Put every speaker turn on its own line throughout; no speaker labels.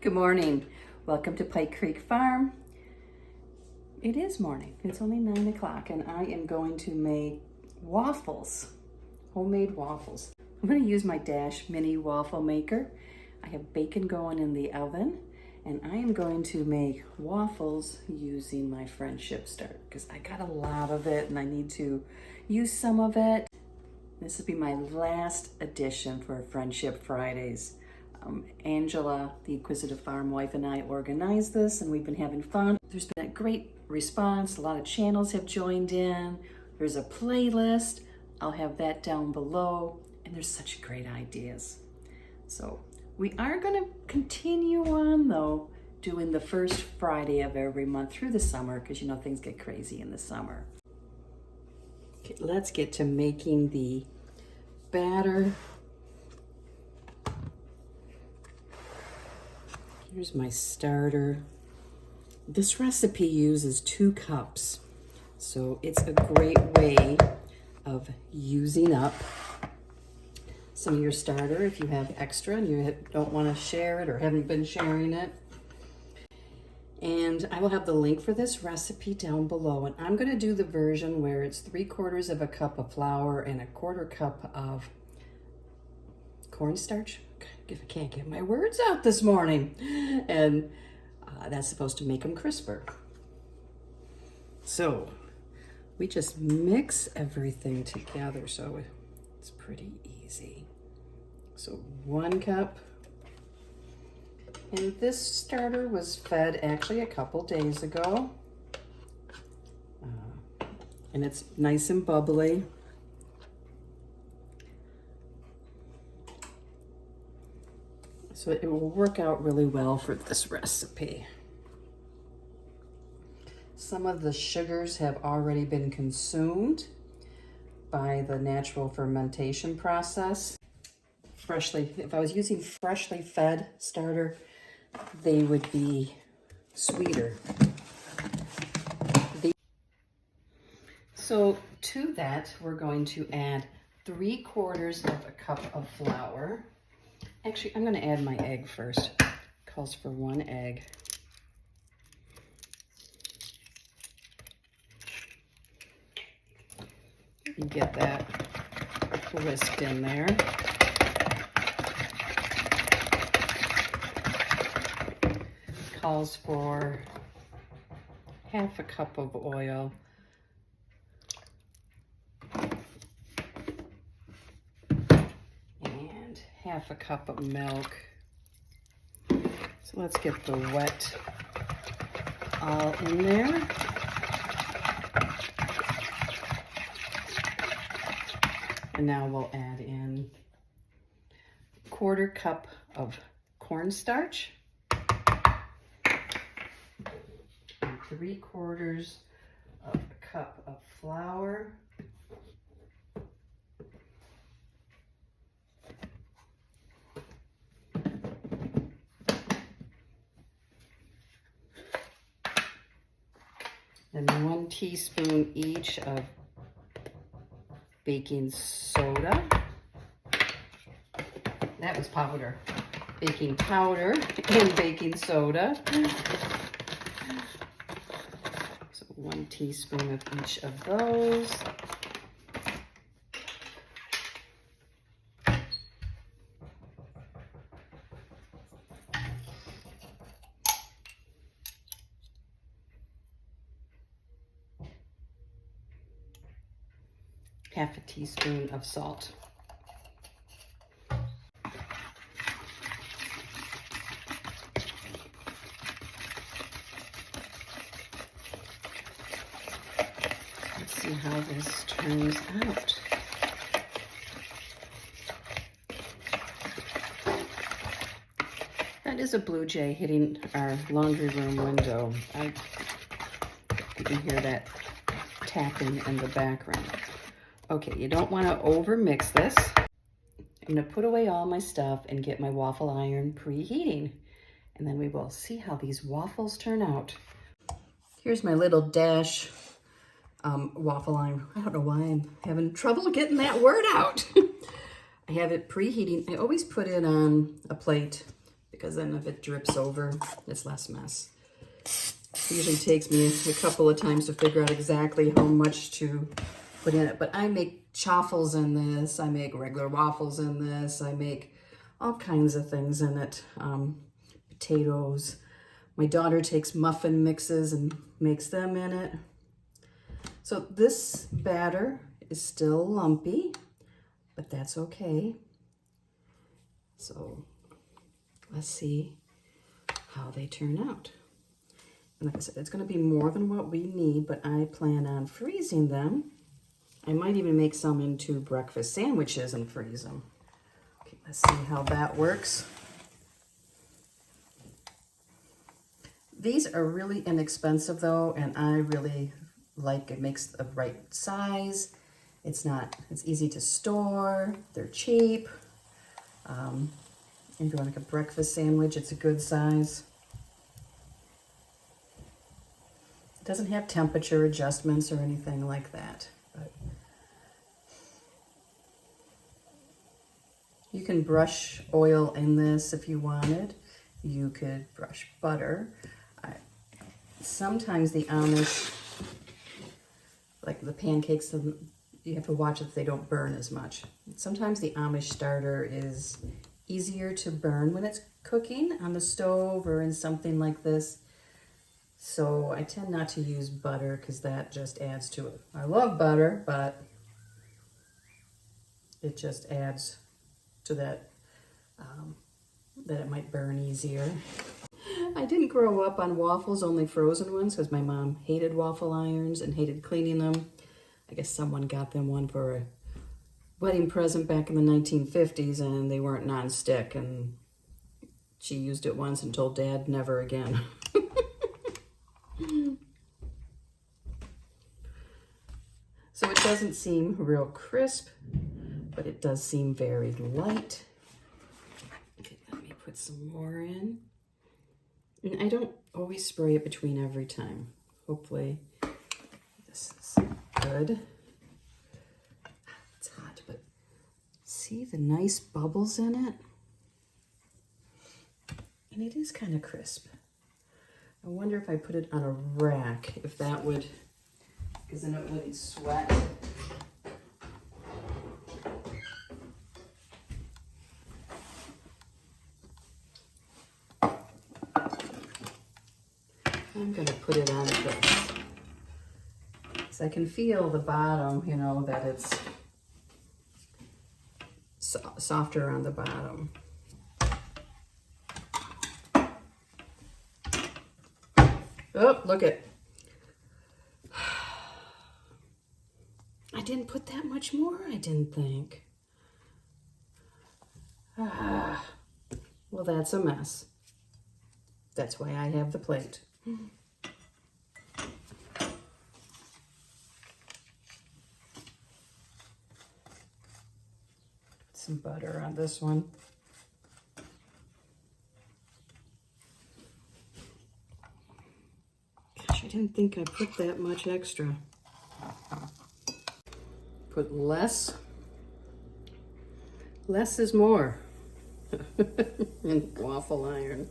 Good morning. Welcome to Pike Creek Farm. It is morning. It's only 9 o'clock and I am going to make waffles, homemade waffles. I'm going to use my Dash mini waffle maker. I have bacon going in the oven and I am going to make waffles using my friendship starter because I got a lot of it and I need to use some of it. This will be my last edition for Friendship Fridays. Angela, the Inquisitive Farm Wife, and I organized this and we've been having fun. There's been a great response. A lot of channels have joined in. There's a playlist. I'll have that down below. And there's such great ideas. So we are going to continue on though, doing the first Friday of every month through the summer because you know things get crazy in the summer. Okay, let's get to making the batter. Here's my starter. This recipe uses 2 cups, so it's a great way of using up some of your starter if you have extra and you don't want to share it or haven't been sharing it. And I will have the link for this recipe down below, and I'm going to do the version where it's 3/4 of a cup of flour and 1/4 cup of cornstarch. I can't get my words out this morning. And that's supposed to make them crisper. So we just mix everything together so it's pretty easy. So 1 cup. And this starter was fed actually a couple days ago. And it's nice and bubbly. So it will work out really well for this recipe. Some of the sugars have already been consumed by the natural fermentation process. If I was using freshly fed starter, they would be sweeter. So to that, we're going to add 3/4 of a cup of flour. Actually, I'm going to add my egg first. Calls for 1 egg. You get that whisked in there. Calls for 1/2 cup of oil. And 1/2 cup of milk. So let's get the wet all in there. And now we'll add in 1/4 cup of cornstarch. And 3/4 of a cup of flour. And 1 teaspoon each of baking soda. That was powder. Baking powder and baking soda. So 1 teaspoon of each of those. Half a teaspoon of salt. Let's see how this turns out. That is a blue jay hitting our laundry room window. You can hear that tapping in the background. Okay, you don't want to over mix this. I'm going to put away all my stuff and get my waffle iron preheating. And then we will see how these waffles turn out. Here's my little Dash waffle iron. I don't know why I'm having trouble getting that word out. I have it preheating. I always put it on a plate because then if it drips over, it's less mess. It usually takes me a couple of times to figure out exactly how much to put in it. But I make chaffles in this. I make regular waffles in this. I make all kinds of things in it. Potatoes. My daughter takes muffin mixes and makes them in it. So this batter is still lumpy, but that's okay. So let's see how they turn out. And like I said, it's going to be more than what we need, but I plan on freezing them. I might even make some into breakfast sandwiches and freeze them. Okay, let's see how that works. These are really inexpensive though, and I really like it. Makes the right size. It's easy to store. They're cheap. If you want like a breakfast sandwich, it's a good size. It doesn't have temperature adjustments or anything like that. But you can brush oil in this if you wanted. You could brush butter. Sometimes the Amish, like the pancakes, you have to watch that they don't burn as much. Sometimes the Amish starter is easier to burn when it's cooking on the stove or in something like this. So I tend not to use butter because that just adds to it. I love butter, but it just adds to that, that it might burn easier. I didn't grow up on waffles, only frozen ones, because my mom hated waffle irons and hated cleaning them. I guess someone got them one for a wedding present back in the 1950s, and they weren't non-stick, and she used it once and told Dad never again. So it doesn't seem real crisp, but it does seem very light. Okay, let me put some more in. And I don't always spray it between every time. Hopefully this is good. It's hot, but see the nice bubbles in it? And it is kind of crisp. I wonder if I put it on a rack, if that would, because then it wouldn't sweat. I'm going to put it on this. So I can feel the bottom, you know, that it's softer on the bottom. Oh, look at. I didn't put that much more, I didn't think. Well, that's a mess. That's why I have the plate. Some butter on this one. Gosh, I didn't think I put that much extra. Put less. Less is more. In waffle iron.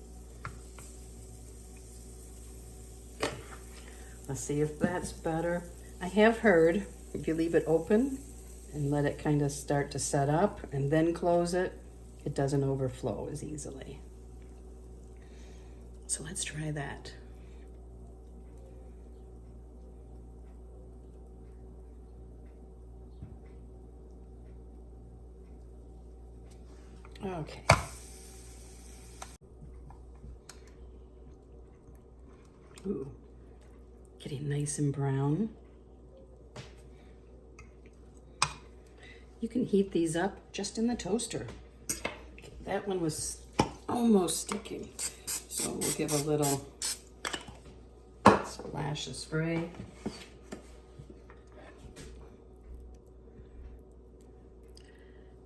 Let's see if that's better. I have heard if you leave it open and let it kind of start to set up and then close it, it doesn't overflow as easily. So let's try that. Okay. Ooh, getting nice and brown. You can heat these up just in the toaster. Okay, that one was almost sticking, so we'll give a little splash of spray.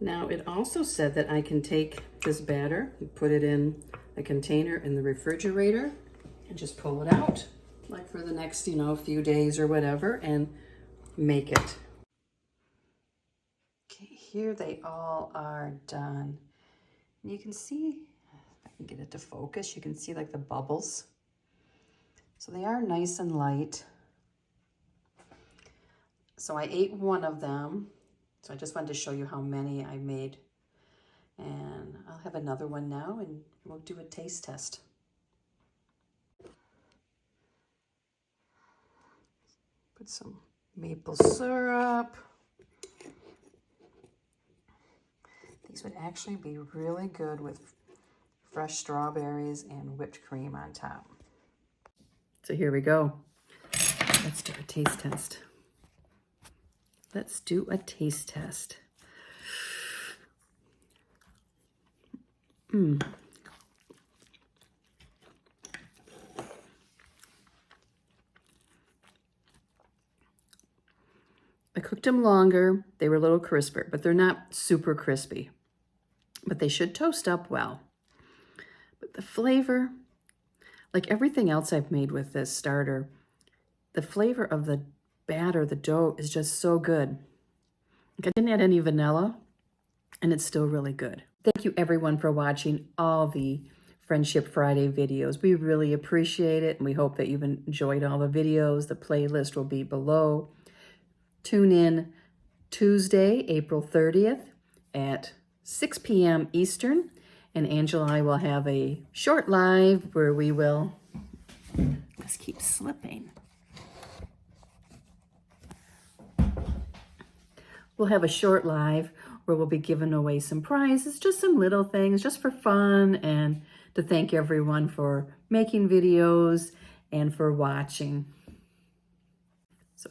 Now, it also said that I can take this batter and put it in a container in the refrigerator and just pull it out, like for the next, few days or whatever, and make it. Okay, here they all are done. And you can see, if I me get it to focus. You can see like the bubbles. So they are nice and light. So I ate one of them. So I just wanted to show you how many I made. And I'll have another one now and we'll do a taste test. Put some maple syrup. These would actually be really good with fresh strawberries and whipped cream on top. So here we go. Let's do a taste test. Let's do a taste test. I cooked them longer. They were a little crisper, but they're not super crispy. But they should toast up well. But the flavor, like everything else I've made with this starter, the flavor of the batter, the dough, is just so good. I didn't add any vanilla, and it's still really good. Thank you everyone for watching all the Friendship Friday videos. We really appreciate it, and we hope that you've enjoyed all the videos. The playlist will be below. Tune in Tuesday, April 30th at 6 p.m. Eastern, and Angela and I will have a short live where we will, this keeps slipping. We'll have a short live where we'll be giving away some prizes, just some little things, just for fun, and to thank everyone for making videos and for watching. So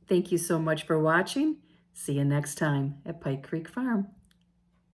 thank you so much for watching. See you next time at Pike Creek Farm.